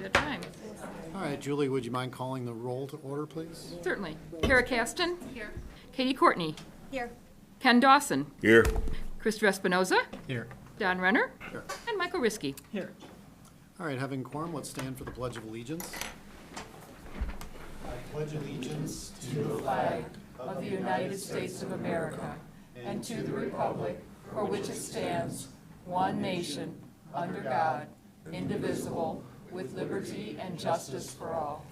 the time. All right, Julie, would you mind calling the roll to order, please? Certainly. Kara Caston? Here. Katie Courtney? Here. Ken Dawson? Here. Christopher Espinoza? Here. Don Renner? Here. And Michael Riskey. Here. All right, having quorum, let's stand for the Pledge of Allegiance. I pledge allegiance to the flag Of the United States of America, and to the republic for which it stands, one nation, under God, indivisible, with liberty and justice for all.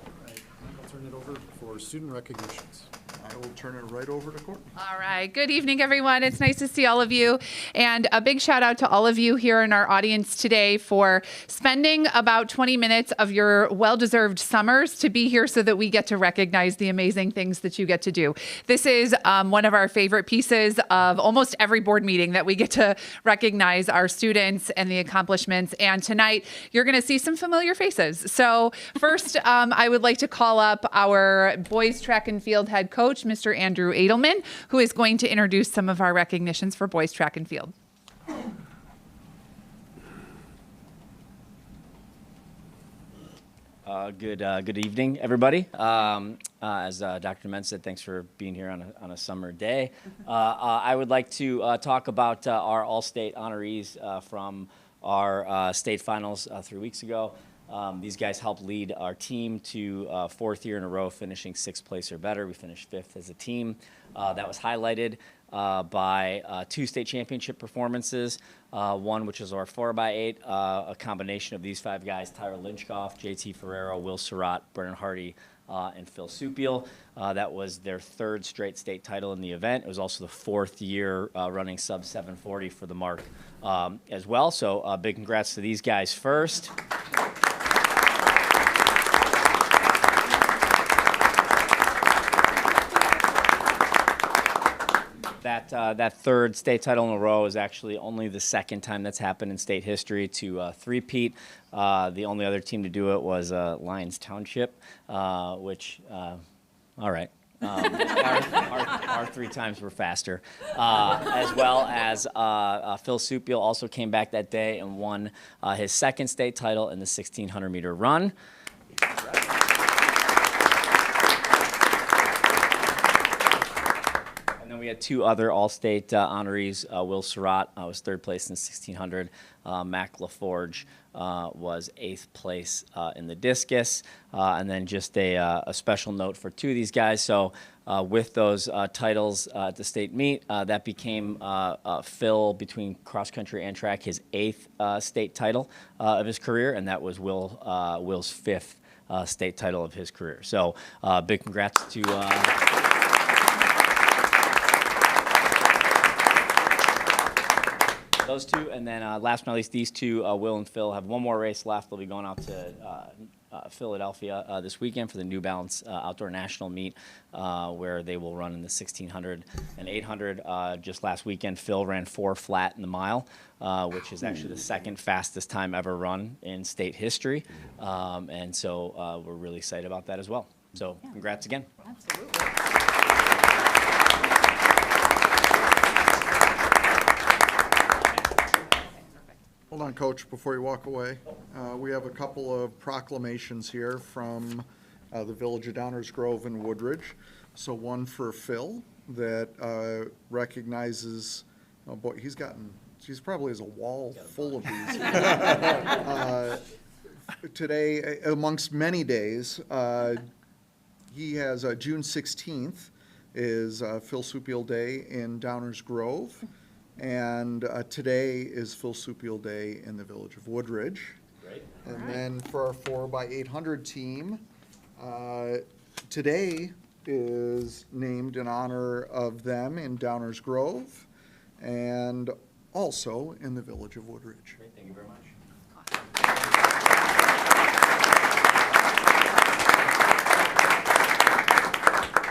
All right, I'll turn it over for student recognitions. I will turn it right over to Courtney. All right. Good evening, everyone. It's nice to see all of you. And a big shout out to all of you here in our audience today for spending about 20 minutes of your well-deserved summers to be here so that we get to recognize the amazing things that you get to do. This is one of our favorite pieces of almost every board meeting, that we get to recognize our students and the accomplishments. And tonight, you're going to see some familiar faces. So first, I would like to call up our boys track and field head coach, Mr. Andrew Edelman, who is going to introduce some of our recognitions for boys track and field. Good evening, everybody. As Dr. Men said, thanks for being here on a summer day. I would like to talk about our all-state honorees from our state finals 3 weeks ago. These guys helped lead our team to fourth year in a row, finishing sixth place or better. We finished fifth as a team. That was highlighted by two state championship performances. One, which is our 4x8, a combination of these five guys: Tyler Lynchkoff, JT Ferrero, Will Surratt, Brennan Hardy, and Phil Supiel. That was their third straight state title in the event. It was also the fourth year running sub 740 for the mark as well. So big congrats to these guys first. That third state title in a row is actually only the second time that's happened in state history to three-peat. The only other team to do it was Lyons Township, which, all right. Our 3 times were faster. As well as Phil Supiel also came back that day and won his second state title in the 1,600-meter run. We had 2 other all-state honorees. Will Surratt was 3rd place in the 1600. Mac LaForge was 8th place in the discus. And then just a special note for 2 of these guys. So with those titles at the state meet, that became Phil, between cross country and track, his 8th state title of his career, and that was Will's 5th state title of his career. So big congrats to those 2, and then last but not least, these 2, Will and Phil, have one more race left. They'll be going out to Philadelphia this weekend for the New Balance Outdoor National Meet, where they will run in the 1,600 and 800. Just last weekend, Phil ran 4 flat in the mile, which is actually the second fastest time ever run in state history, and so we're really excited about that as well. So congrats again. Absolutely. Hold on, Coach, before you walk away. We have a couple of proclamations here from the Village of Downers Grove and Woodridge. So one for Phil that recognizes, oh boy, he's probably has a wall full of these. Today, amongst many days, he has June 16th is Phil Supiel Day in Downers Grove. And today is Phil Supiel Day in the Village of Woodridge. Great. And then for our 4x800 team, today is named in honor of them in Downers Grove and also in the Village of Woodridge. Great, thank you very much.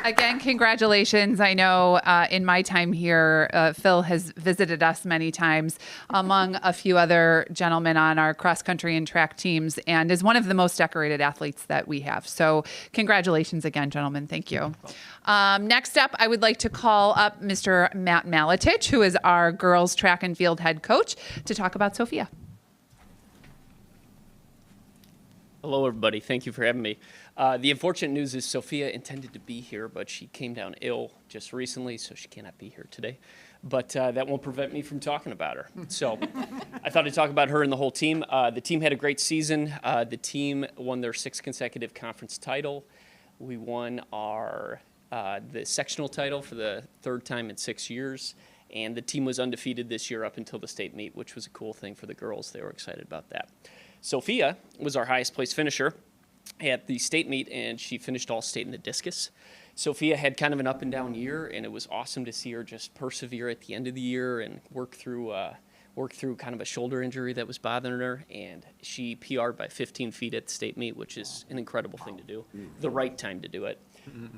Again, congratulations. I know in my time here, Phil has visited us many times among a few other gentlemen on our cross-country and track teams, and is one of the most decorated athletes that we have. So congratulations again, gentlemen. Thank you. Next up, I would like to call up Mr. Matt Malatich, who is our girls track and field head coach, to talk about Sophia. Hello, everybody. Thank you for having me. The unfortunate news is Sophia intended to be here, but she came down ill just recently, so she cannot be here today. But that won't prevent me from talking about her. So I thought I'd talk about her and the whole team. The team had a great season. The team won their 6th consecutive conference title. We won the sectional title for the 3rd time in 6 years. And the team was undefeated this year up until the state meet, which was a cool thing for the girls. They were excited about that. Sophia was our highest place finisher at the state meet, and she finished all state in the discus. Sophia had kind of an up and down year, and it was awesome to see her just persevere at the end of the year and work through kind of a shoulder injury that was bothering her. And she PR'd by 15 feet at the state meet, which is an incredible thing to do, the right time to do it.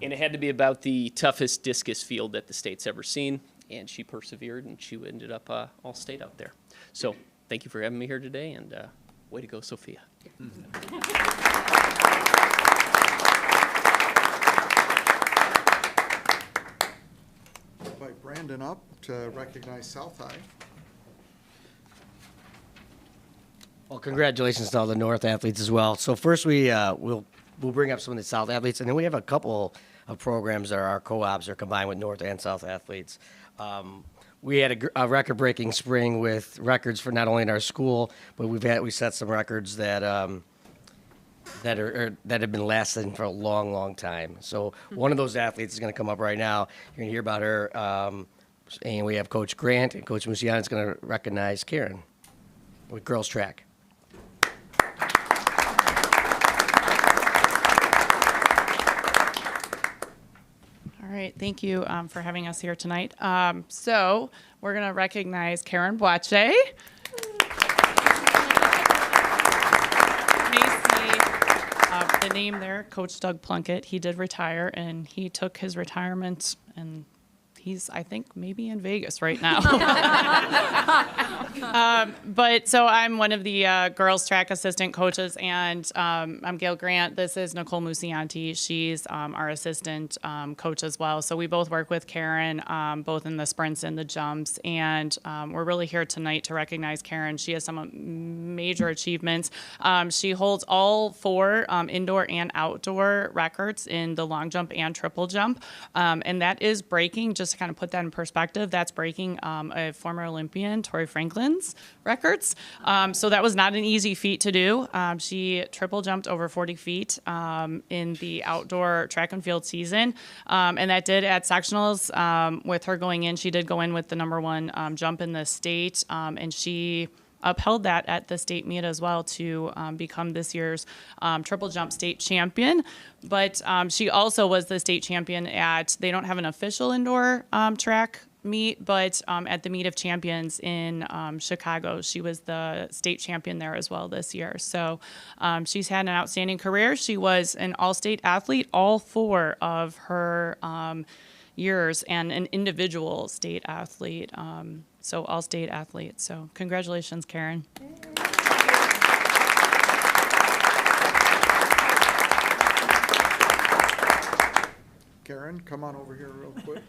And it had to be about the toughest discus field that the state's ever seen, and she persevered, and she ended up all state out there. So thank you for having me here today, and way to go, Sophia. Invite Brandon up to recognize South High. Well, congratulations to all the North athletes as well. So first we'll bring up some of the South athletes, and then we have a couple of programs that are our co-ops are combined with North and South athletes. We had a record-breaking spring with records for not only in our school, but we set some records that have been lasting for a long, long time. So one of those athletes is going to come up right now. You're going to hear about her, and we have Coach Grant and Coach Musiana is going to recognize Karen with girls track. All right, thank you for having us here tonight. So we're going to recognize Karen Boache. You may see the name there, Coach Doug Plunkett. He did retire, and he took his retirement, and he's, I think, maybe in Vegas right now. But so I'm one of the girls track assistant coaches, and I'm Gail Grant. This is Nicole Musianti. She's our assistant coach as well. So we both work with Karen, both in the sprints and the jumps. And we're really here tonight to recognize Karen. She has some major achievements. She holds all 4 indoor and outdoor records in the long jump and triple jump. And that is breaking, just to kind of put that in perspective, that's breaking a former Olympian, Tori Franklin's records. So that was not an easy feat to do. She triple jumped over 40 feet in the outdoor track and field season. And that did at sectionals with her going in. She did go in with the #1 jump in the state. And she upheld that at the state meet as well to become this year's triple jump state champion. But she also was the state champion they don't have an official indoor track meet, but at the Meet of Champions in Chicago, she was the state champion there as well this year. So she's had an outstanding career. She was an all-state athlete all 4 of her years and an individual state athlete. So all-state athlete. So congratulations, Karen. Karen, come on over here real quick.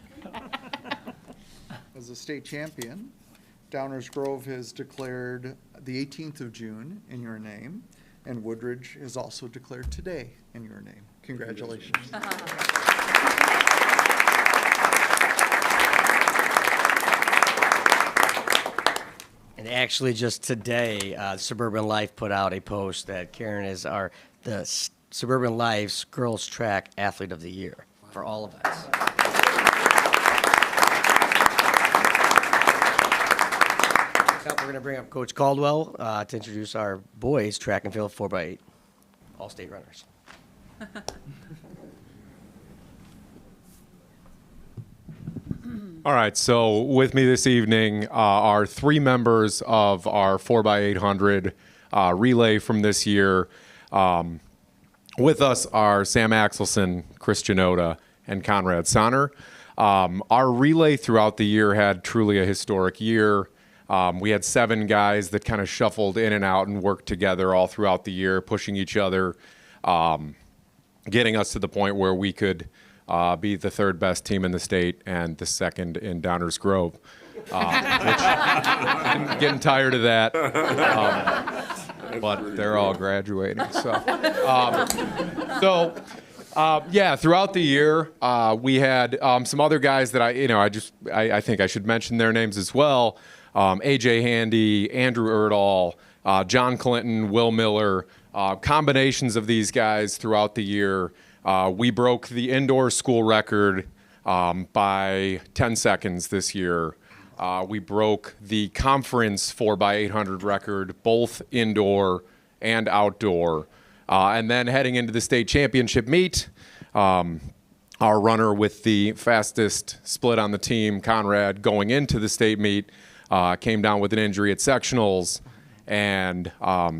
As a state champion, Downers Grove has declared the 18th of June in your name, and Woodridge has also declared today in your name. Congratulations. And actually, just today, Suburban Life put out a post that Karen is the Suburban Life's Girls Track Athlete of the Year for all of us. Next up, we're going to bring up Coach Caldwell to introduce our boys track and field 4x8 all-state runners. All right, so with me this evening are 3 members of our 4x800 relay from this year. With us are Sam Axelson, Chris Janota, and Conrad Sonner. Our relay throughout the year had truly a historic year. We had 7 guys that kind of shuffled in and out and worked together all throughout the year, pushing each other, getting us to the point where we could be the 3rd best team in the state and the 2nd in Downers Grove. Which, getting tired of that. but they're all graduating. Yeah, throughout the year, we had some other guys that I think I should mention their names as well. AJ Handy, Andrew Erdahl, John Clinton, Will Miller, combinations of these guys throughout the year. We broke the indoor school record by 10 seconds this year. We broke the conference 4x800 record, both indoor and outdoor. And then heading into the state championship meet, our runner with the fastest split on the team, Conrad, going into the state meet, came down with an injury at sectionals. And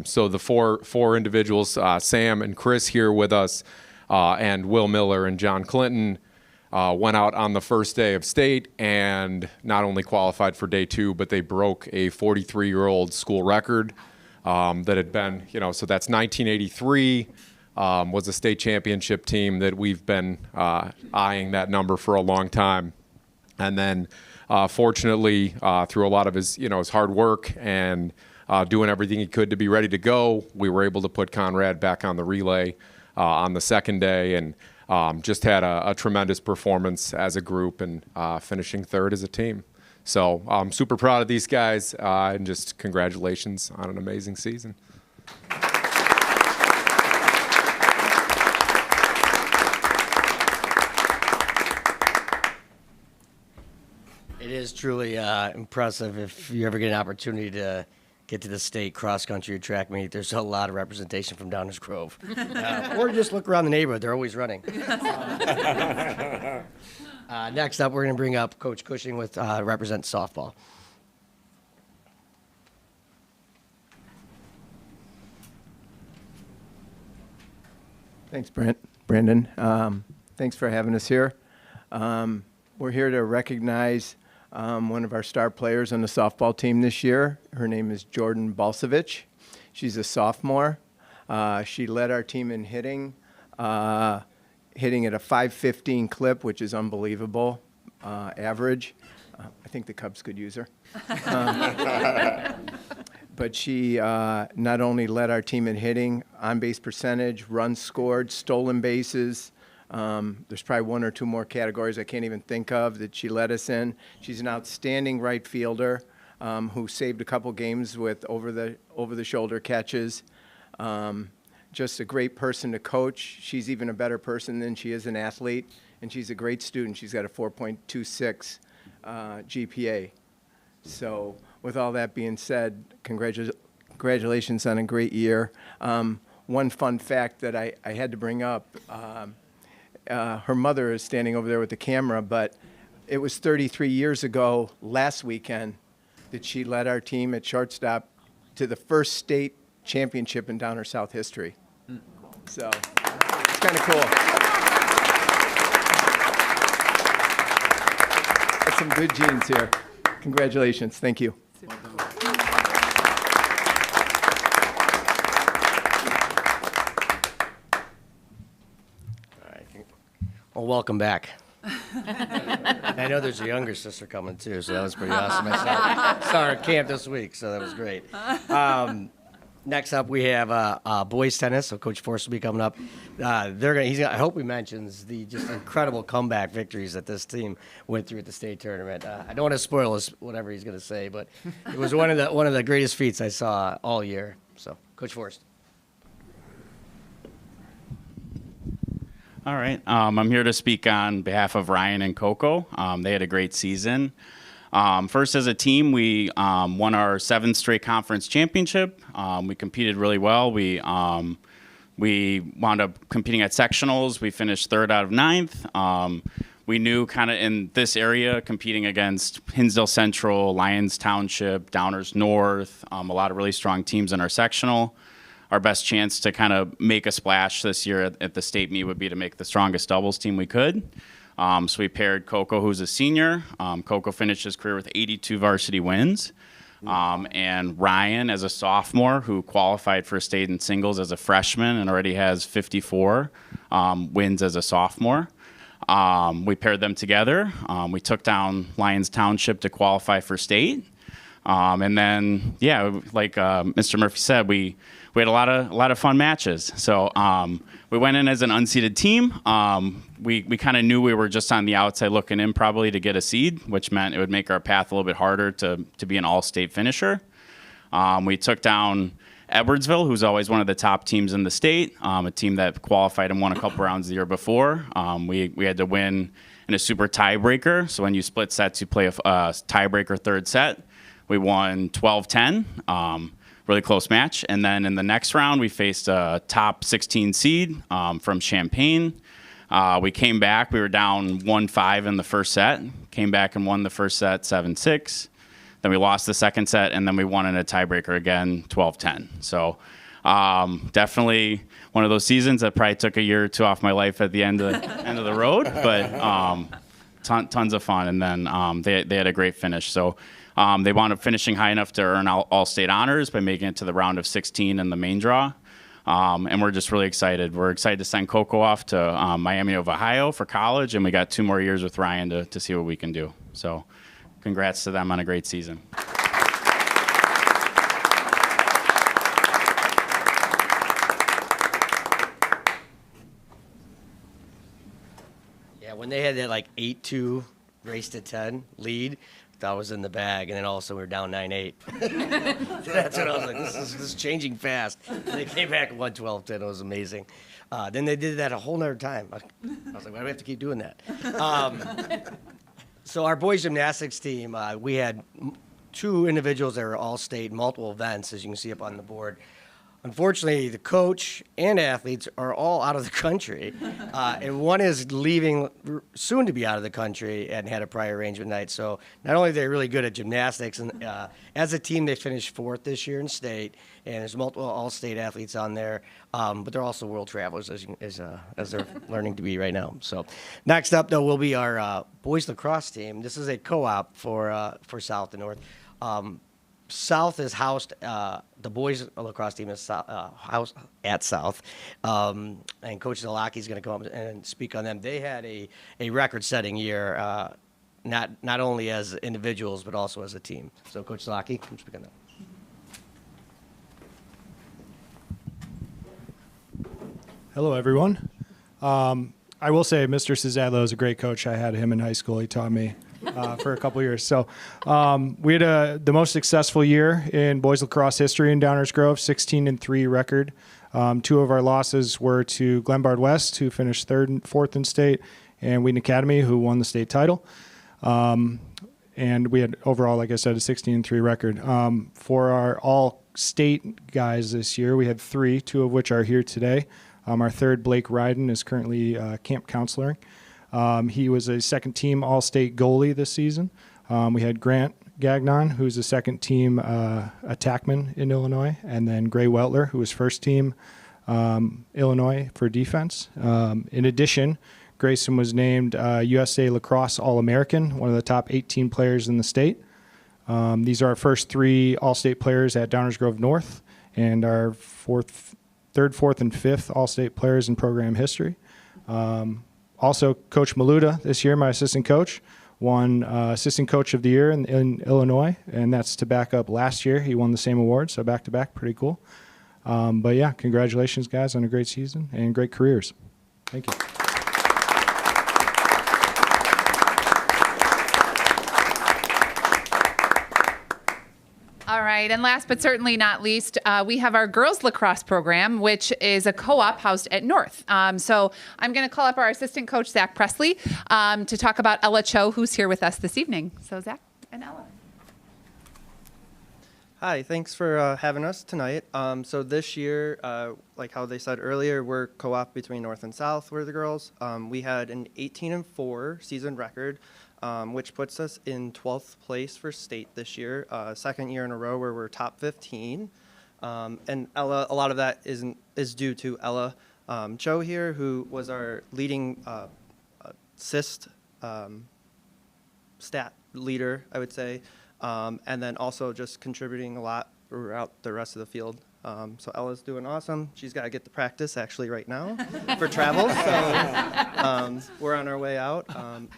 so the four individuals, Sam and Chris here with us, and Will Miller and John Clinton, went out on the first day of state and not only qualified for day 2, but they broke a 43-year-old school record that had been, so that's 1983 was a state championship team that we've been eyeing that number for a long time. And then fortunately, through a lot of his hard work and doing everything he could to be ready to go, we were able to put Conrad back on the relay on the second day, and just had a tremendous performance as a group and finishing third as a team. So I'm super proud of these guys, and just congratulations on an amazing season. It is truly impressive if you ever get an opportunity to get to the state cross-country or track meet. There's a lot of representation from Downers Grove. Or just look around the neighborhood. They're always running. Next up, we're going to bring up Coach Cushing with represent softball. Thanks, Brandon. Thanks for having us here. We're here to recognize one of our star players on the softball team this year. Her name is Jordan Balsevich. She's a sophomore. She led our team in hitting at a 515 clip, which is unbelievable average. I think the Cubs could use her. But she not only led our team in hitting, on-base percentage, runs scored, stolen bases. There's probably one or two more categories I can't even think of that she led us in. She's an outstanding right fielder who saved a couple games with over-the-shoulder catches. Just a great person to coach. She's even a better person than she is an athlete, and she's a great student. She's got a 4.26 GPA. So with all that being said, congratulations on a great year. One fun fact that I had to bring up, her mother is standing over there with the camera, but it was 33 years ago last weekend that she led our team at shortstop to the first state championship in Downer South history. So it's kind of cool. Got some good genes here. Congratulations. Thank you. Well, welcome back. I know there's a younger sister coming too, so that was pretty awesome. I saw her at camp this week, so that was great. Next up, we have boys tennis. So Coach Force will be coming up. I hope he mentions the just incredible comeback victories that this team went through at the state tournament. I don't want to spoil whatever he's going to say, but it was one of the greatest feats I saw all year. So, Coach Forrest. All right. I'm here to speak on behalf of Ryan and Coco. They had a great season. First, as a team, we won our 7th straight conference championship. We competed really well. We wound up competing at sectionals. We finished 3rd out of 9th. We knew kind of in this area, competing against Hinsdale Central, Lyons Township, Downers North, a lot of really strong teams in our sectional. Our best chance to kind of make a splash this year at the state meet would be to make the strongest doubles team we could. So we paired Coco, who's a senior. Coco finished his career with 82 varsity wins. And Ryan, as a sophomore, who qualified for state in singles as a freshman and already has 54 wins as a sophomore. We paired them together. We took down Lyons Township to qualify for state. And then, yeah, like Mr. Murphy said, we had a lot of fun matches. So we went in as an unseeded team. We kind of knew we were just on the outside looking in probably to get a seed, which meant it would make our path a little bit harder to be an all-state finisher. We took down Edwardsville, who's always one of the top teams in the state, a team that qualified and won a couple rounds the year before. We had to win in a super tiebreaker. So when you split sets, you play a tiebreaker third set. We won 12-10, really close match. And then in the next round, we faced a top 16 seed from Champaign. We came back. We were down 1-5 in the first set. Came back and won the first set 7-6. Then we lost the second set, and then we won in a tiebreaker again, 12-10. So definitely one of those seasons that probably took a year or two off my life at the end of the road, but tons of fun. And then they had a great finish. So they wound up finishing high enough to earn all-state honors by making it to the round of 16 in the main draw. And we're just really excited. We're excited to send Coco off to Miami of Ohio for college, and we got 2 more years with Ryan to see what we can do. So congrats to them on a great season. Yeah, when they had that like 8-2 race to 10 lead, that was in the bag, and then also we were down 9-8. That's what I was like, this is changing fast. And they came back and won 12-10. It was amazing. Then they did that a whole nother time. I was like, why do we have to keep doing that? So our boys gymnastics team, we had 2 individuals that were all state, multiple events, as you can see up on the board. Unfortunately, the coach and athletes are all out of the country, and one is leaving soon to be out of the country and had a prior arrangement night. So not only are they really good at gymnastics, and as a team they finished 4th this year in state, and there's multiple all-state athletes on there, but they're also world travelers as they're learning to be right now. So next up, though, will be our boys lacrosse team. This is a co-op for South and North. South is housed, the boys lacrosse team is housed at South, and Coach Zalaki is going to come up and speak on them. They had a record-setting year, not only as individuals, but also as a team. So Coach Zalaki, come speak on that. Hello, everyone. I will say Mr. Cizadlo is a great coach. I had him in high school. He taught me for a couple years. So we had the most successful year in boys lacrosse history in Downers Grove, 16-3 record. 2 of our losses were to Glenbard West, who finished 3rd and 4th in state, and Wheaton Academy, who won the state title. And we had overall, like I said, a 16-3 record. For our all-state guys this year, we had 3, 2 of which are here today. Our third, Blake Ryden, is currently camp counseling. He was a second-team All-State goalie this season. We had Grant Gagnon, who's a second-team attackman in Illinois, and then Gray Weltler, who was first-team Illinois for defense. In addition, Grayson was named USA Lacrosse All-American, one of the top 18 players in the state. These are our first 3 All-State players at Downers Grove North, and our 3rd, 4th, and 5th All-State players in program history. Also, Coach Maluda this year, my assistant coach, won Assistant Coach of the Year in Illinois, and that's to back up last year. He won the same award, so back-to-back, pretty cool. But yeah, congratulations, guys, on a great season and great careers. Thank you. All right, and last but certainly not least, we have our girls lacrosse program, which is a co-op housed at North. So I'm going to call up our assistant coach, Zach Presley, to talk about Ella Cho, who's here with us this evening. So Zach and Ella. Hi, thanks for having us tonight. So this year, like how they said earlier, we're co-op between North and South, we're the girls. We had an 18-4 season record, which puts us in 12th place for state this year, second year in a row where we're top 15. And Ella, a lot of that is due to Ella Cho here, who was our leading assist stat leader, I would say, and then also just contributing a lot throughout the rest of the field. So Ella's doing awesome. She's got to get the practice actually right now for travel. So we're on our way out.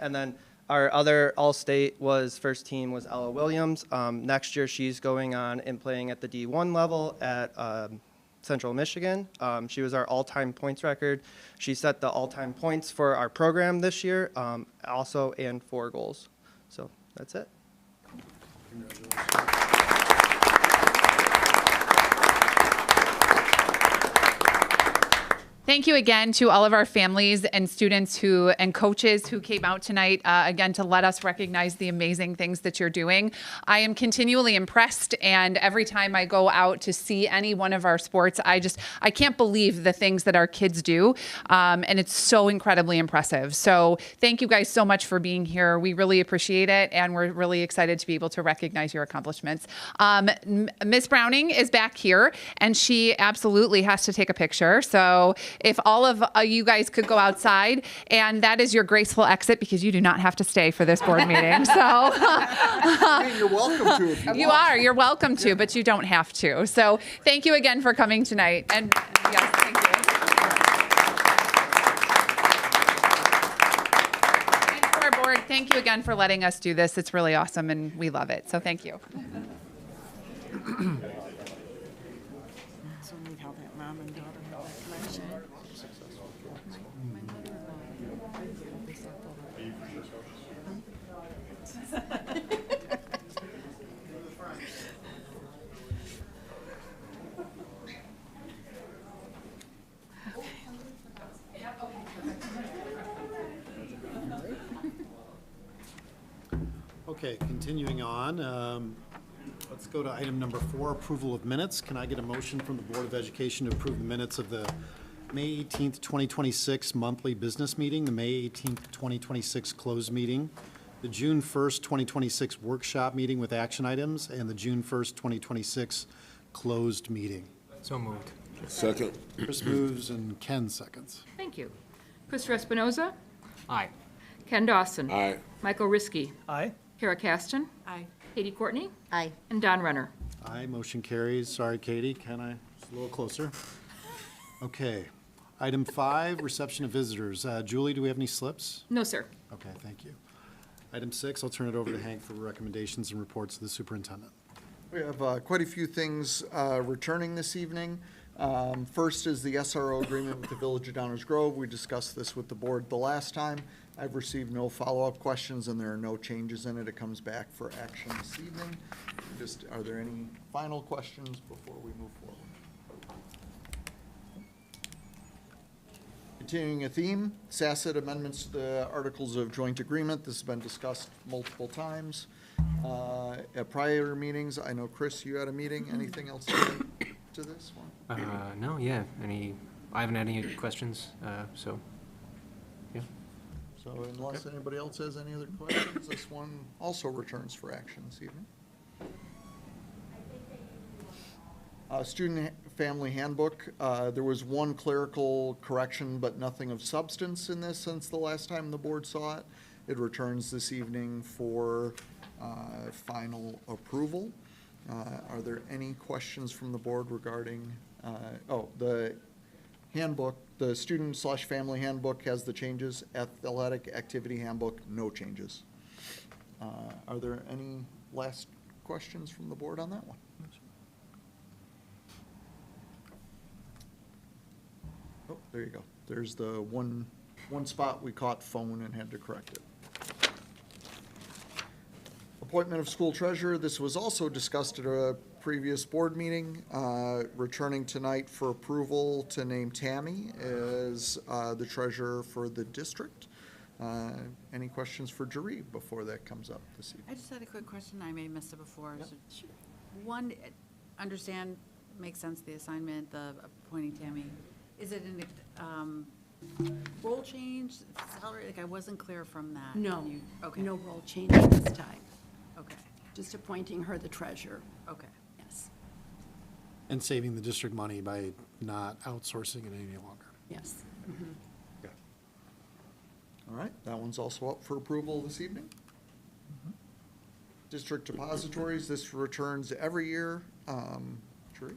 And then our other All-State was first team was Ella Williams. Next year, she's going on and playing at the D1 level at Central Michigan. She was our all-time points record. She set the all-time points for our program this year, also and 4 goals. So that's it. Thank you again to all of our families and students and coaches who came out tonight, again, to let us recognize the amazing things that you're doing. I am continually impressed, and every time I go out to see any one of our sports, I can't believe the things that our kids do, and it's so incredibly impressive. So thank you guys so much for being here. We really appreciate it, and we're really excited to be able to recognize your accomplishments. Miss Browning is back here, and she absolutely has to take a picture. So if all of you guys could go outside, and that is your graceful exit because you do not have to stay for this board meeting. So I mean, you're welcome to if you want. you're welcome to, but you don't have to. So thank you again for coming tonight. And yes, thank you. And to our board, thank you again for letting us do this. It's really awesome, and we love it. So thank you. So neat how that mom and daughter have that connection. Okay, continuing on, let's go to item number 4, approval of minutes. Can I get a motion from the Board of Education to approve the minutes of the May 18th, 2026 monthly business meeting, the May 18th, 2026 closed meeting, the June 1st, 2026 workshop meeting with action items, and the June 1st, 2026 closed meeting? So moved. Second. Chris moves and Ken seconds. Thank you. Chris Espinoza, Aye. Ken Dawson. Aye. Michael Riskey. Aye. Kara Caston. Aye. Katie Courtney. Aye. And Don Renner. Aye, motion carries. Sorry, Katie, can I, just a little closer? Okay. Item 5, reception of visitors. Julie, do we have any slips? No, sir. Okay, thank you. Item 6, I'll turn it over to Hank for recommendations and reports to the superintendent. We have quite a few things returning this evening. First is the SRO agreement with the Village of Downers Grove. We discussed this with the board the last time. I've received no follow-up questions, and there are no changes in it. It comes back for action this evening. Just, are there any final questions before we move forward? Continuing a theme, SACIT amendments to the Articles of Joint Agreement. This has been discussed multiple times at prior meetings. I know, Chris, you had a meeting. Anything else to this one? No, yeah. I haven't had any questions, so, yeah. So unless anybody else has any other questions, this one also returns for action this evening. Student Family Handbook, there was one clerical correction, but nothing of substance in this since the last time the board saw it. It returns this evening for final approval. Are there any questions from the board regarding, the handbook, the student/family handbook has the changes, athletic activity handbook, no changes. Are there any last questions from the board on that one? Oh, there you go. There's the one spot we caught phone and had to correct it. Appointment of school treasurer. This was also discussed at a previous board meeting. Returning tonight for approval to name Tammy as the treasurer for the district. Any questions for Jaree before that comes up this evening? I just had a quick question. I may have missed it before. Yep. So, one, understand, makes sense, the assignment, the appointing Tammy. Is it an role change, salary? Like, I wasn't clear from that. No, Okay. no role change at this time. Okay. Just appointing her the treasurer. Okay. Yes, And saving the district money by not outsourcing it any longer. yes. Okay. All right, that one's also up for approval this evening. District depositories, this returns every year. Jaree?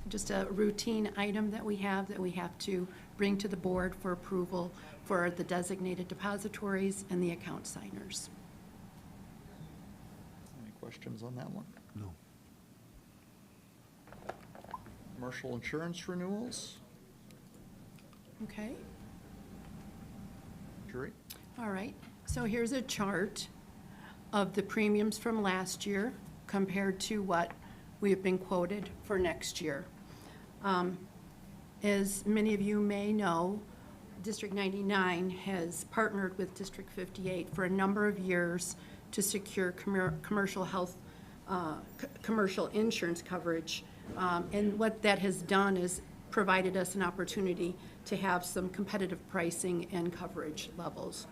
Just a routine item that we have to bring to the board for approval for the designated depositories and the account signers. Any questions on that one? No. Commercial insurance renewals? Okay? Jury? All right, so here's a chart of the premiums from last year compared to what we have been quoted for next year. As many of you may know, District 99 has partnered with District 58 for a number of years to secure commercial health, commercial insurance coverage. And what that has done is provided us an opportunity to have some competitive pricing and coverage levels.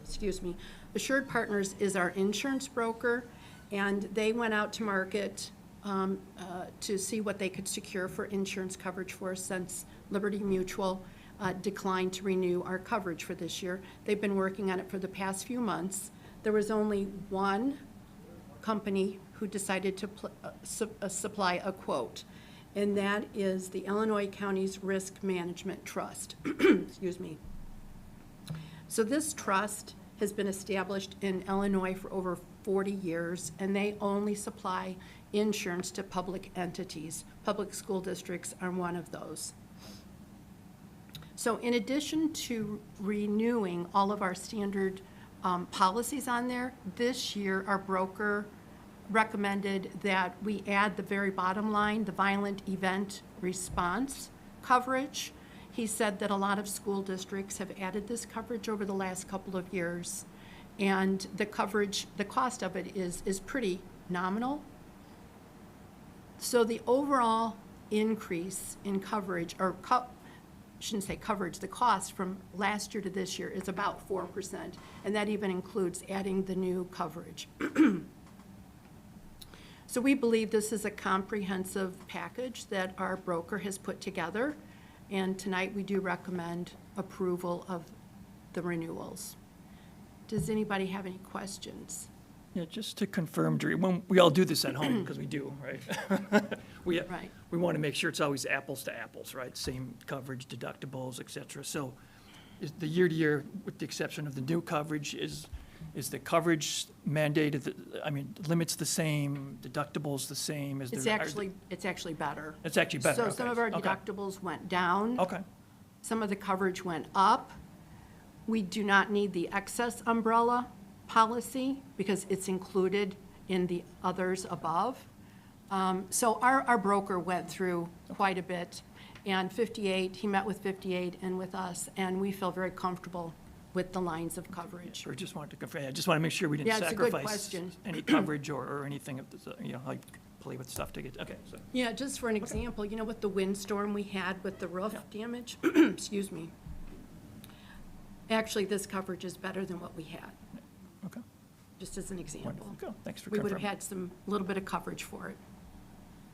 Excuse me. Assured Partners is our insurance broker, and they went out to market to see what they could secure for insurance coverage for us since Liberty Mutual declined to renew our coverage for this year. They've been working on it for the past few months. There was only one company who decided to supply a quote, and that is the Illinois Counties Risk Management Trust. Excuse me. So this trust has been established in Illinois for over 40 years, and they only supply insurance to public entities. Public school districts are one of those. So in addition to renewing all of our standard policies on there, this year our broker recommended that we add the very bottom line, the violent event response coverage. He said that a lot of school districts have added this coverage over the last couple of years, and the coverage, the cost of it is pretty nominal. So the overall increase in coverage, or shouldn't say coverage, the cost from last year to this year is about 4%, and that even includes adding the new coverage. So we believe this is a comprehensive package that our broker has put together, and tonight we do recommend approval of the renewals. Does anybody have any questions? Yeah, just to confirm, Drew, when we all do this at home, because we do, right? We want to make sure it's always apples to apples, right? Same coverage, deductibles, et cetera. So is the year-to-year, with the exception of the new coverage, is the coverage mandated, I mean, limits the same, deductibles the same? It's actually better. It's actually better, So some okay. of our Okay. deductibles went down. Okay. Some of the coverage went up. We do not need the excess umbrella policy because it's included in the others above. So our broker went through quite a bit, and 58, he met with 58 and with us, and we feel very comfortable with the lines of coverage. Sure, just wanted to confirm. I just want to make sure we didn't Yeah, it's a good sacrifice question. any coverage or anything, of the, you know, like play with stuff to get, okay, so. Yeah, just for an example, you know, with the windstorm we had with the roof damage, excuse me. Actually, this coverage is better than what we had. Okay. Just as an example. Wonderful. Thanks for We would have confirming. had little bit of coverage for it.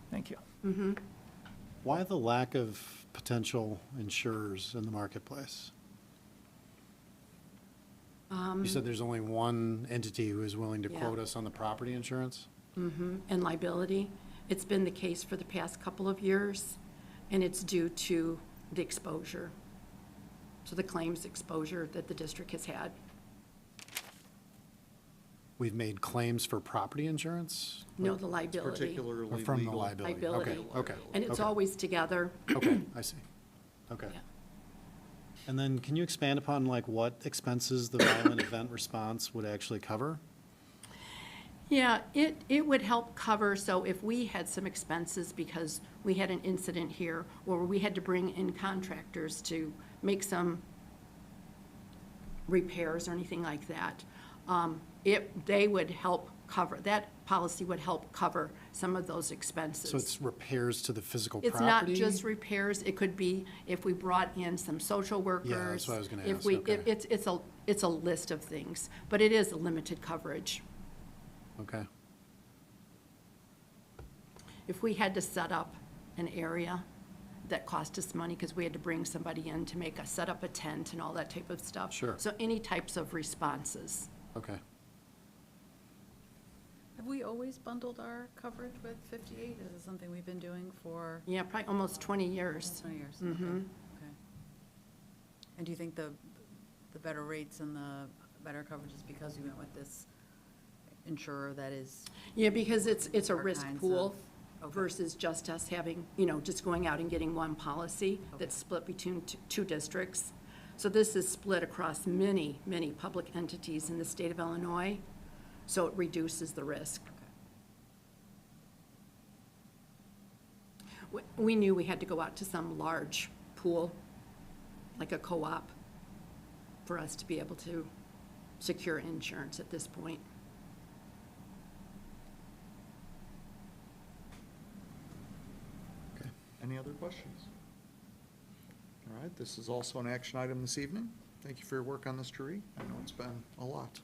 Thank you. Mm-hmm. Why the lack of potential insurers in the marketplace? You said there's only one entity who is willing to Yeah. quote us on the property insurance? Mm-hmm, and liability. It's been the case for the past couple of years, and it's due to the exposure. So the claims exposure that the district has had. We've made claims for property insurance? No, the liability. Particularly Or from the legal. liability? Liability. Okay. And it's okay. always together. Okay, I see. Okay. Yeah. And then can you expand upon like what expenses the violent event response would actually cover? Yeah, it would help cover, so if we had some expenses because we had an incident here, or we had to bring in contractors to make some repairs or anything like that, they would help cover, that policy would help cover some of those expenses. So it's repairs to the physical It's property? not just repairs, it could be if we brought in some social workers. Yeah, that's what I was gonna if ask, we- okay. It's a list of things, but it is a limited coverage. Okay. If we had to set up an area that cost us money because we had to bring somebody in to set up a tent and all that type of stuff. Sure. So any types of responses. Okay. Have we always bundled our coverage with 58? Is it something we've been doing for Yeah, probably almost 20 years. 20 years? Mhm. Okay. And do you think the better rates and the better coverage is because you went with this insurer that is? Yeah, because it's a different risk kinds pool of- okay. versus just us having, just going out and getting one policy that's split between two districts. So this is split across many, many public entities in the state of Illinois, so it reduces the risk. We knew we had to go out to some large pool, like a co-op, for us to be able to secure insurance at this point. Any other questions? All right, this is also an action item this evening. Thank you for your work on this, Jeree. I know it's been a lot.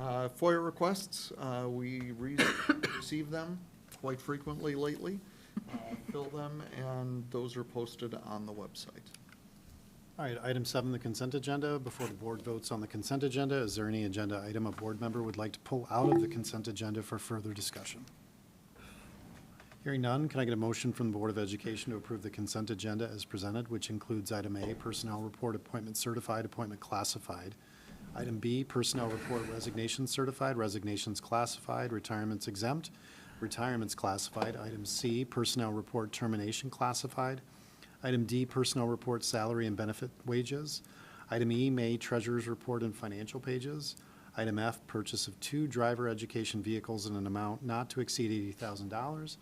FOIA requests, we receive them quite frequently lately, fill them, and those are posted on the website. All right, item 7, the consent agenda. Before the board votes on the consent agenda, is there any agenda item a board member would like to pull out of the consent agenda for further discussion? Hearing none, can I get a motion from the Board of Education to approve the consent agenda as presented, which includes item A, personnel report, appointment certified, appointment classified. Item B, personnel report, resignations certified, resignations classified, retirements exempt, retirements classified. Item C, personnel report, termination classified. Item D, personnel report, salary and benefit wages. Item E, May treasurer's report and financial pages. Item F, purchase of 2 driver education vehicles in an amount not to exceed $80,000.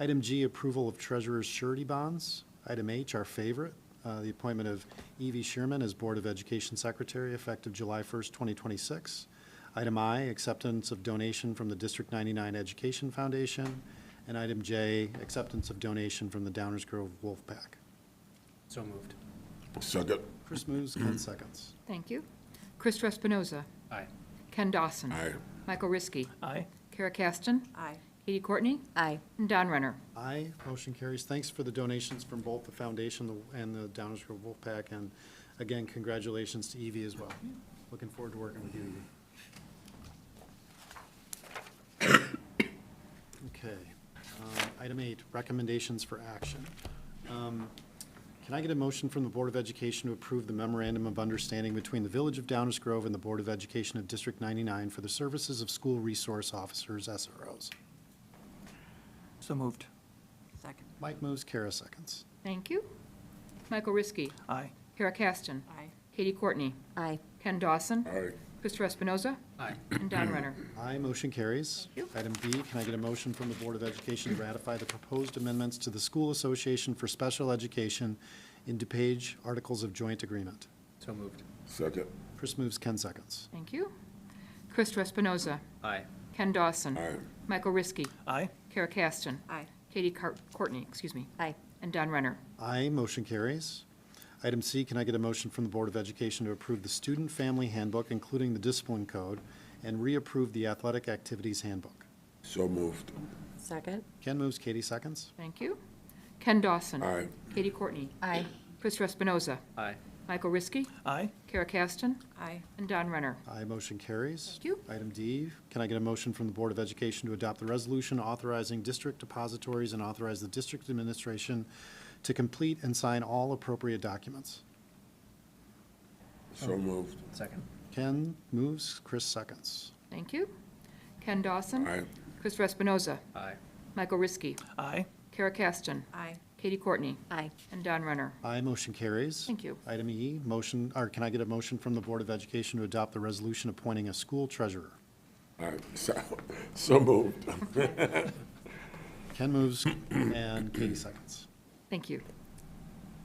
Item G, approval of treasurer's surety bonds. Item H, our favorite, the appointment of Evie Sherman as Board of Education Secretary effective July 1st, 2026. Item I, acceptance of donation from the District 99 Education Foundation. And item J, acceptance of donation from the Downers Grove Wolf Pack. So moved. Second. Chris moves, Ken seconds. Thank you. Chris Espinoza. Aye. Ken Dawson. Aye. Michael Riskey. Aye. Kara Caston. Aye. Katie Courtney. Aye. And Don Renner. Aye, motion carries. Thanks for the donations from both the foundation and the Downers Grove Wolf Pack. And again, congratulations to Evie as well. Looking forward to working with you, Evie. Okay. Item 8, recommendations for action. Can I get a motion from the Board of Education to approve the memorandum of understanding between the Village of Downers Grove and the Board of Education of District 99 for the services of school resource officers, SROs? So moved. Second. Mike moves, Kara seconds. Thank you. Michael Riskey. Aye. Kara Caston. Aye. Katie Courtney. Aye. Ken Dawson. Aye. Christopher Espinoza. Aye. And Don Renner. Aye, motion carries. Thank Item B, can I get a motion from the Board of Education to ratify the proposed amendments to the School Association for Special Education in DuPage Articles of Joint Agreement? So moved. Second. Chris moves, Ken seconds. Thank you. Christopher Espinoza. Aye. Ken Dawson. Aye. Michael Riskey. Aye. Kara Caston. Aye. Katie Courtney, Aye. and Don Renner. Aye, motion carries. Item C, can I get a motion from the Board of Education to approve the Student Family Handbook, including the Discipline Code, and reapprove the Athletic Activities Handbook? So moved. Second? Ken moves, Katie seconds. Thank you. Ken Dawson. Aye. Katie Courtney. Aye. Christopher Espinoza. Aye. Michael Riskey. Aye. Kara Caston. Aye. And Don Renner. Aye, motion carries. Thank you. Item D, can I get a motion from the Board of Education to adopt the resolution authorizing district depositories and authorize the district administration to complete and sign all appropriate documents? So moved. Second. Ken moves, Chris seconds. Thank you. Ken Dawson. Aye. Christopher Espinoza. Aye. Michael Riskey. Aye. Kara Caston. Aye. Katie Courtney. Aye. And Don Renner. Aye, motion carries. Thank you. Item E, motion, or can I get a motion from the Board of Education to adopt the resolution appointing a school treasurer? Aye. So moved. Ken moves and Katie seconds. Thank you.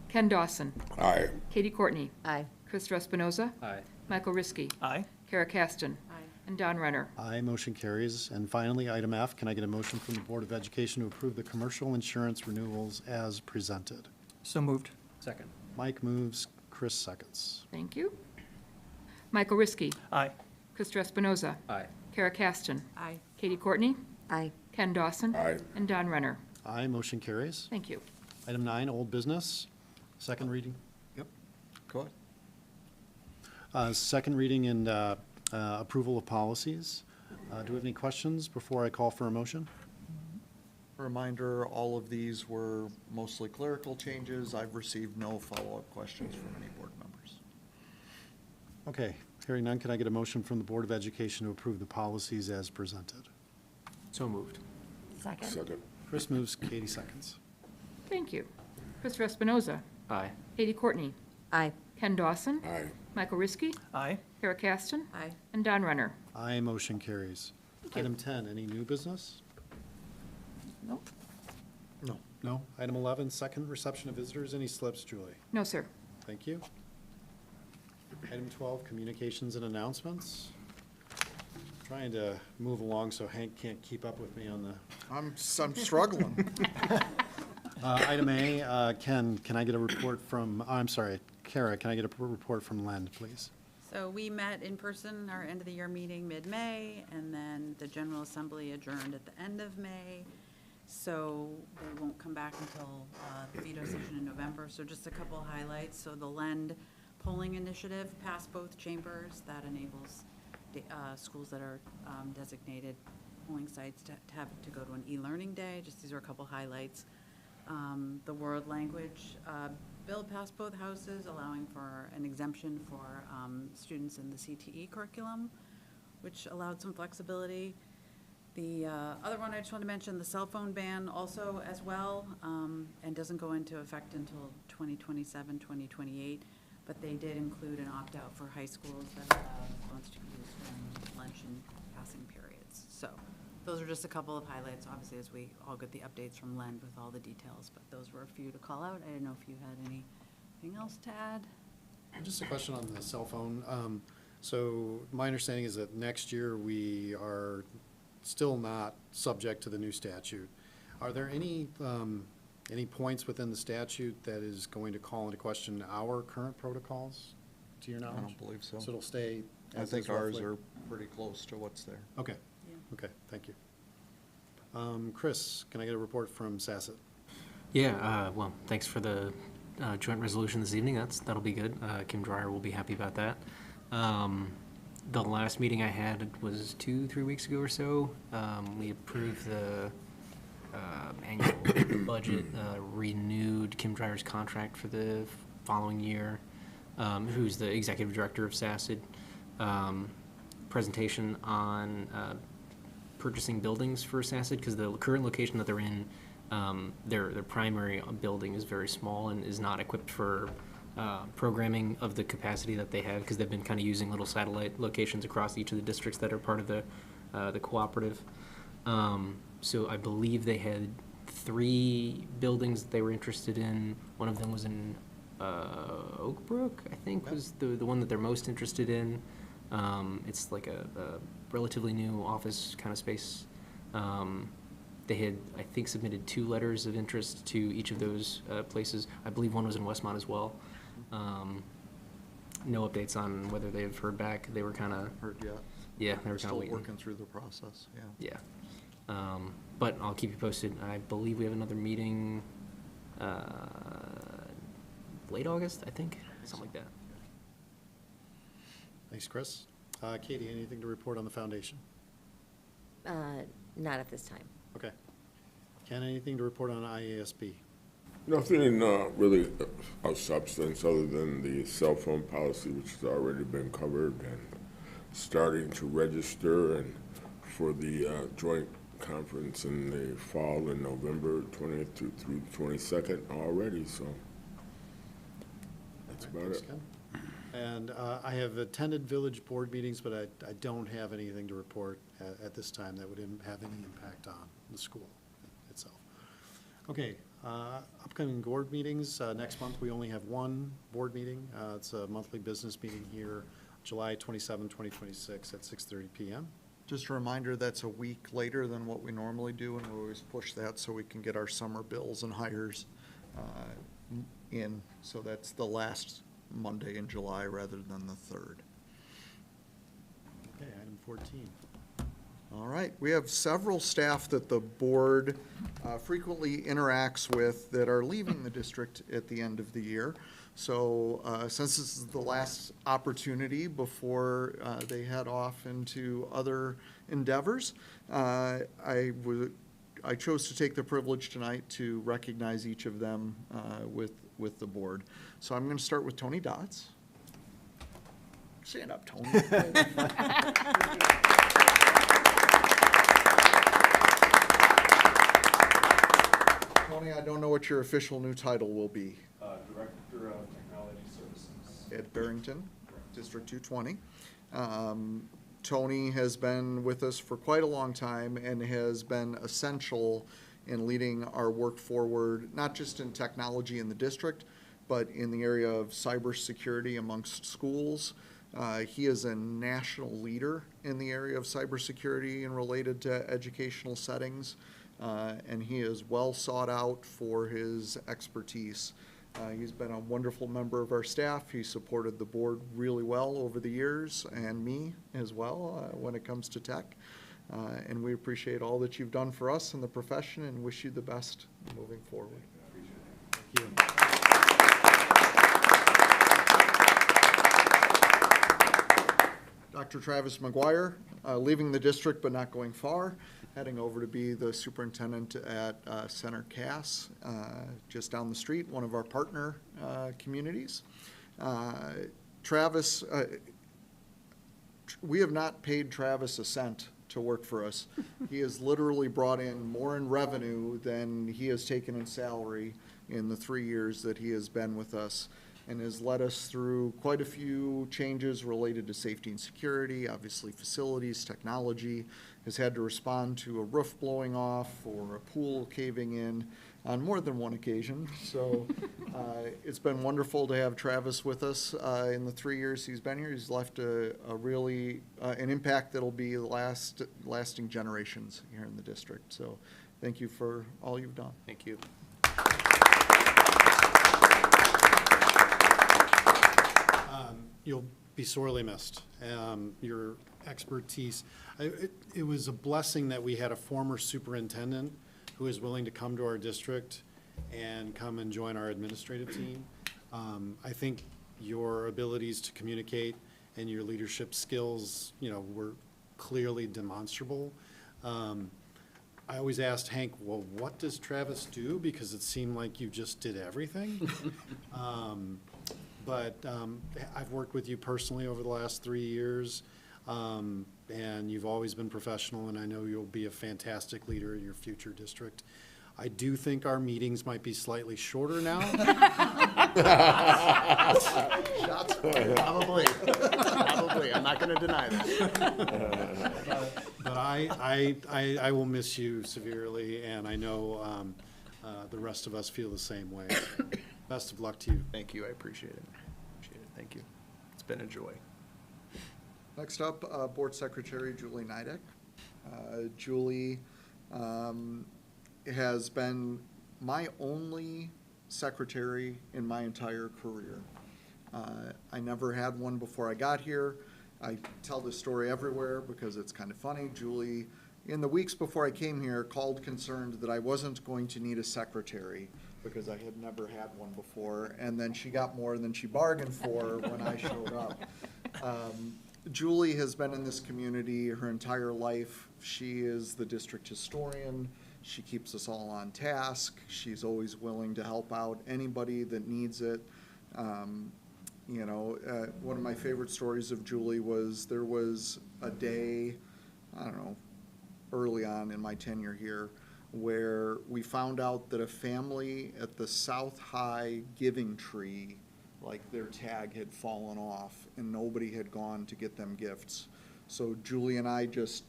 Ken Dawson. Aye. Katie Courtney. Aye. Christopher Espinoza. Aye. Michael Riskey. Aye. Kara Caston. Aye. And Don Renner. Aye, motion carries. And finally, item F, can I get a motion from the Board of Education to approve the commercial insurance renewals as presented? So moved. Second. Mike moves, Chris seconds. Thank you. Michael Riskey. Aye. Christopher Espinoza. Aye. Kara Caston. Aye. Katie Courtney. Aye. Ken Dawson. Aye. And Don Renner. Aye, motion carries. Thank you. Item 9, old business, second reading. Yep. Go ahead. Second reading and approval of policies. Do we have any questions before I call for a motion? Reminder, all of these were mostly clerical changes. I've received no follow-up questions from any board members. Okay, hearing none, can I get a motion from the Board of Education to approve the policies as presented? So moved. Second. Chris moves, Katie seconds. Thank you. Christopher Espinoza. Aye. Katie Courtney. Aye. Ken Dawson. Aye. Michael Riskey. Aye. Kara Caston. Aye. And Don Renner. Aye, motion carries. Item 10, any new business? Nope. No. No. Item 11, second, reception of visitors. Any slips, Julie? No, sir. Thank you. Item 12, communications and announcements. Trying to move along so Hank can't keep up with me on the. I'm struggling. Item A, Ken, can I get a report from, I'm sorry, Kara, can I get a report from Len, please? So we met in person, our end of the year meeting mid-May, and then the General Assembly adjourned at the end of May. So they won't come back until the veto session in November. So just a couple of highlights. So the LEND polling initiative passed both chambers. That enables schools that are designated polling sites to go to an e-learning day. Just these are a couple highlights. The world language bill passed both houses, allowing for an exemption for students in the CTE curriculum, which allowed some flexibility. The other one I just want to mention, the cell phone ban also as well, and doesn't go into effect until 2027, 2028, but they did include an opt-out for high schools that allow phones to be used during lunch and passing periods. So those are just a couple of highlights, obviously, as we all get the updates from LEND with all the details, but those were a few to call out. I didn't know if you had anything else to add? Just a question on the cell phone. So my understanding is that next year we are still not subject to the new statute. Are there any points within the statute that is going to call into question our current protocols, to your knowledge? I don't believe so. So it'll stay I as think is ours roughly? are pretty close to what's there. Okay, okay, thank you. Chris, can I get a report from Sasset? Yeah, well, thanks for the joint resolution this evening. That'll be good. Kim Dreyer will be happy about that. The last meeting I had was 2-3 weeks ago or so. We approved the annual budget, renewed Kim Dreyer's contract for the following year, who's the executive director of SACID. Presentation on purchasing buildings for SACID, because the current location that they're in, their primary building is very small and is not equipped for programming of the capacity that they have, because they've been kind of using little satellite locations across each of the districts that are part of the cooperative. So I believe they had 3 buildings that they were interested in. One of them was in Oak Brook, I think, was the one that they're most interested in. It's like a relatively new office kind of space. They had, I think, submitted 2 letters of interest to each of those places. I believe one was in Westmont as well. No updates on whether they've heard back. They were kind of Heard yet? Yeah, they were kind Still of waiting. working through the process, yeah. Yeah. But I'll keep you posted. I believe we have another meeting late August, I think, something like that. Thanks, Chris. Katie, anything to report on the foundation? Not at this time. Okay. Ken, anything to report on IASB? Nothing really of substance other than the cell phone policy, which has already been covered, and starting to register and for the joint conference in the fall in November 20th through 22nd already, so that's about it. And I have attended village board meetings, but I don't have anything to report at this time that would have any impact on the school itself. Okay, upcoming board meetings. Next month, we only have one board meeting. It's a monthly business meeting here, July 27, 2026 at 6:30 p.m. Just a reminder, that's a week later than what we normally do, and we always push that so we can get our summer bills and hires in. So that's the last Monday in July rather than the 3rd. Okay, item 14. All right, we have several staff that the board frequently interacts with that are leaving the district at the end of the year. So since this is the last opportunity before they head off into other endeavors, I would I chose to take the privilege tonight to recognize each of them with the board. So I'm going to start with Tony Dotz. Stand up, Tony. Tony, I don't know what your official new title will be. Director of Technology Services. At Barrington, District 220. Tony has been with us for quite a long time and has been essential in leading our work forward, not just in technology in the district, but in the area of cybersecurity amongst schools. He is a national leader in the area of cybersecurity and related to educational settings, and he is well sought out for his expertise. He's been a wonderful member of our staff. He supported the board really well over the years, and me as well when it comes to tech. And we appreciate all that you've done for us in the profession and wish you the best moving forward. Thank you. Dr. Travis McGuire, leaving the district but not going far, heading over to be the superintendent at Center Cass, just down the street, one of our partner communities. Travis, we have not paid Travis a cent to work for us. He has literally brought in more in revenue than he has taken in salary in the 3 years that he has been with us, and has led us through quite a few changes related to safety and security, obviously facilities, technology, has had to respond to a roof blowing off or a pool caving in on more than one occasion. So it's been wonderful to have Travis with us in the 3 years he's been here. He's left a really, an impact that'll be lasting generations here in the district. So thank you for all you've done. Thank you. You'll be sorely missed. Your expertise. It was a blessing that we had a former superintendent who is willing to come to our district and come and join our administrative team. I think your abilities to communicate and your leadership skills, were clearly demonstrable. I always asked Hank, well, what does Travis do? Because it seemed like you just did everything. But I've worked with you personally over the last 3 years, and you've always been professional, and I know you'll be a fantastic leader in your future district. I do think our meetings might be slightly shorter now. Shots fired. Probably. I'm not going to deny that. But I will miss you severely, and I know the rest of us feel the same way. Best of luck to you. Thank you. I appreciate it. Thank you. It's been a joy. Next up, Board Secretary Julie Nidek. Julie has been my only secretary in my entire career. I never had one before I got here. I tell this story everywhere because it's kind of funny. Julie, in the weeks before I came here, called concerned that I wasn't going to need a secretary because I had never had one before, and then she got more than she bargained for when I showed up. Julie has been in this community her entire life. She is the district historian. She keeps us all on task. She's always willing to help out anybody that needs it. One of my favorite stories of Julie was there was a day, I don't know, early on in my tenure here, where we found out that a family at the South High Giving Tree, like their tag had fallen off and nobody had gone to get them gifts. So Julie and I just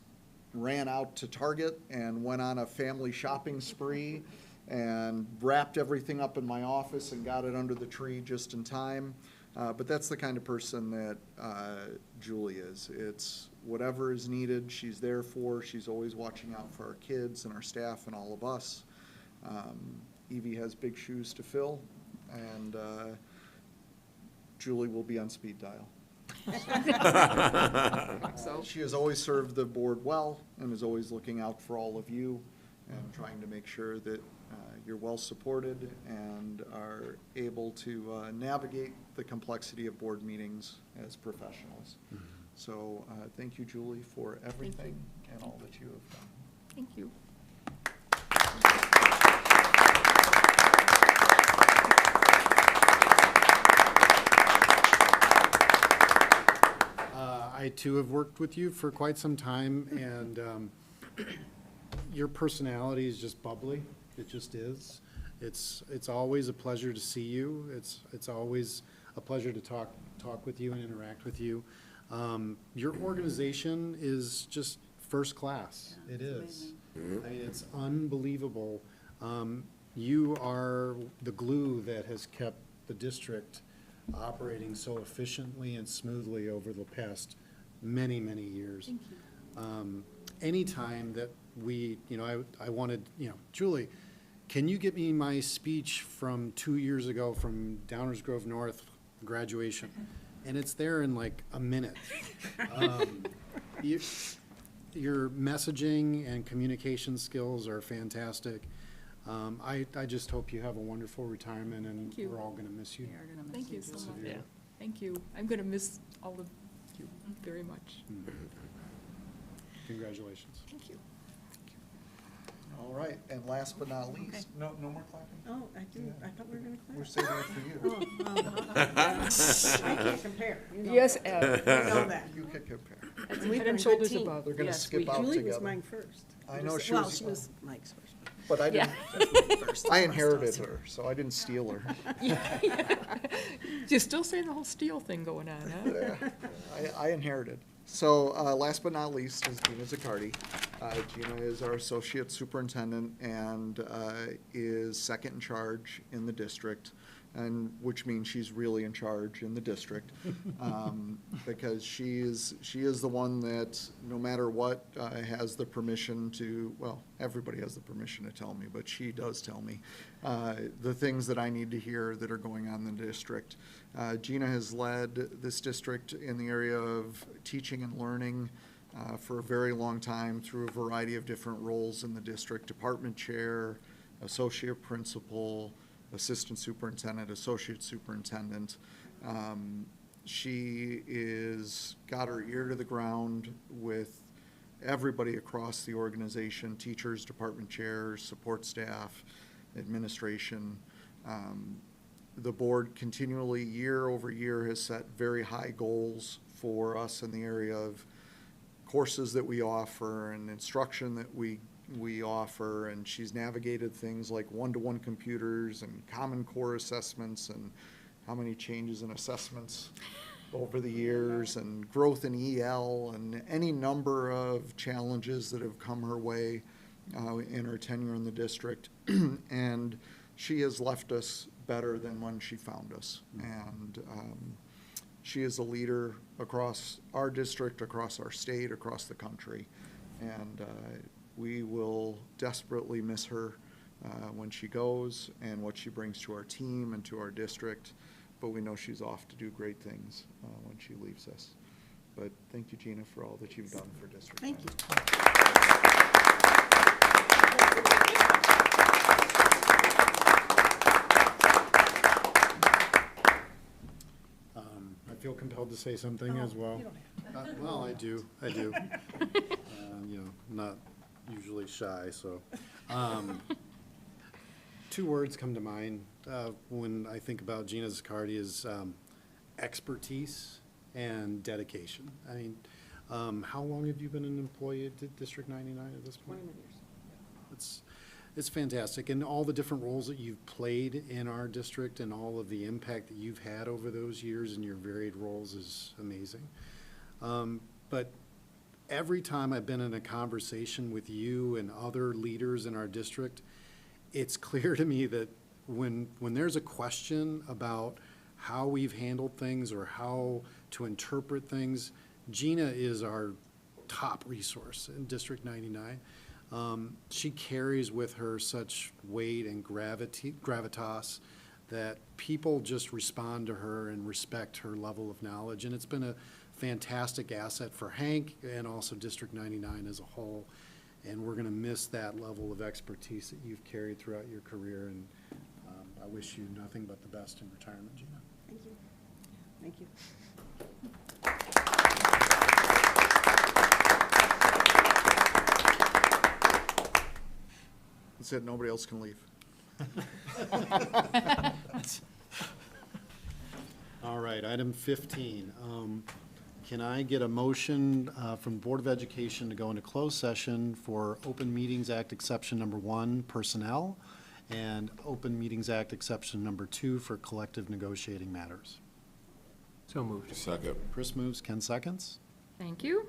ran out to Target and went on a family shopping spree and wrapped everything up in my office and got it under the tree just in time. But that's the kind of person that Julie is. It's whatever is needed, she's there for. She's always watching out for our kids and our staff and all of us. Evie has big shoes to fill, and Julie will be on speed dial. So. She has always served the board well and is always looking out for all of you and trying to make sure that you're well supported and are able to navigate the complexity of board meetings as professionals. Mm-hmm. So thank you, Julie, for everything and all that you have done. Thank you. I too have worked with you for quite some time, and your personality is just bubbly. It just is. It's always a pleasure to see you. It's always a pleasure to talk with you and interact with you. Your organization is just first class. It is. I mean, it's unbelievable. You are the glue that has kept the district operating so efficiently and smoothly over the past many, many years. Thank you. Anytime that we, I wanted, Julie, can you get me my speech from 2 years ago from Downers Grove North graduation? And it's there in like a minute. Your messaging and communication skills are fantastic. I just hope you have a wonderful retirement, and Thank you. we're all going to miss you. Thank you so much. Yeah. Thank you. I'm going to miss all of you very much. Congratulations. Thank you. All right, and last but not least, no more clapping? Oh, I thought we were gonna clap. We're saving it for you. I can't compare. You know Yes, that. Ed. You know that. You can compare. That's Head we've been and a shoulders good team. above. They're gonna Yes, skip we- out Julie together. was mine first. I know she Well, was- she was Mike's first. But I didn't, First. I inherited her, so I didn't steal her. You still say the whole steel thing going on, huh? Yeah, I inherited. So, last but not least is Gina Zaccardi. Gina is our associate superintendent and is second in charge in the district, and which means she's really in charge in the district, because she is the one that, no matter what, has the permission to, well, everybody has the permission to tell me, but she does tell me the things that I need to hear that are going on in the district. Gina has led this district in the area of teaching and learning for a very long time through a variety of different roles in the district: department chair, associate principal, assistant superintendent, associate superintendent. She got her ear to the ground with everybody across the organization: teachers, department chairs, support staff, administration. The board continually, year over year, has set very high goals for us in the area of courses that we offer and instruction that we offer, and she's navigated things like one-to-one computers and Common Core assessments, and how many changes in assessments over the years, and growth in EL, and any number of challenges that have come her way in her tenure in the district. And she has left us better than when she found us. And she is a leader across our district, across our state, across the country. And we will desperately miss her when she goes, and what she brings to our team and to our district. But we know she's off to do great things when she leaves us. But thank you, Gina, for all that you've done for district. Thank you. I feel compelled to say something as well. You don't have Well, I do. Not usually shy, so. Two words come to mind when I think about Gina Zaccardi is expertise and dedication. I mean, how long have you been an employee at District 99 at this point? 21 years. It's fantastic, and all the different roles that you've played in our district and all of the impact that you've had over those years in your varied roles is amazing. But every time I've been in a conversation with you and other leaders in our district, it's clear to me that when there's a question about how we've handled things or how to interpret things, Gina is our top resource in District 99. She carries with her such weight and gravitas that people just respond to her and respect her level of knowledge. And it's been a fantastic asset for Hank and also District 99 as a whole. And we're going to miss that level of expertise that you've carried throughout your career. And I wish you nothing but the best in retirement, Gina. Thank you. Thank you. That's it, nobody else can leave. All right, item 15. Can I get a motion from the Board of Education to go into closed session for Open Meetings Act exception number 1, personnel, and Open Meetings Act exception number 2 for collective negotiating matters? So moved. Second. Chris moves, Ken seconds. Thank you.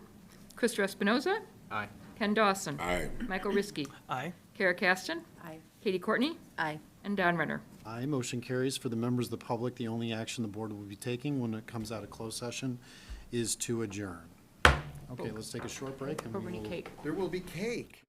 Krista Espinoza. Aye. Ken Dawson. Aye. Michael Riskey. Aye. Kara Caston. Aye. Katie Courtney. Aye. And Don Renner. Aye, motion carries. For the members of the public, the only action the board will be taking when it comes out of closed session is to adjourn. Okay, let's take a short break. And we Over any will- cake. There will be cake.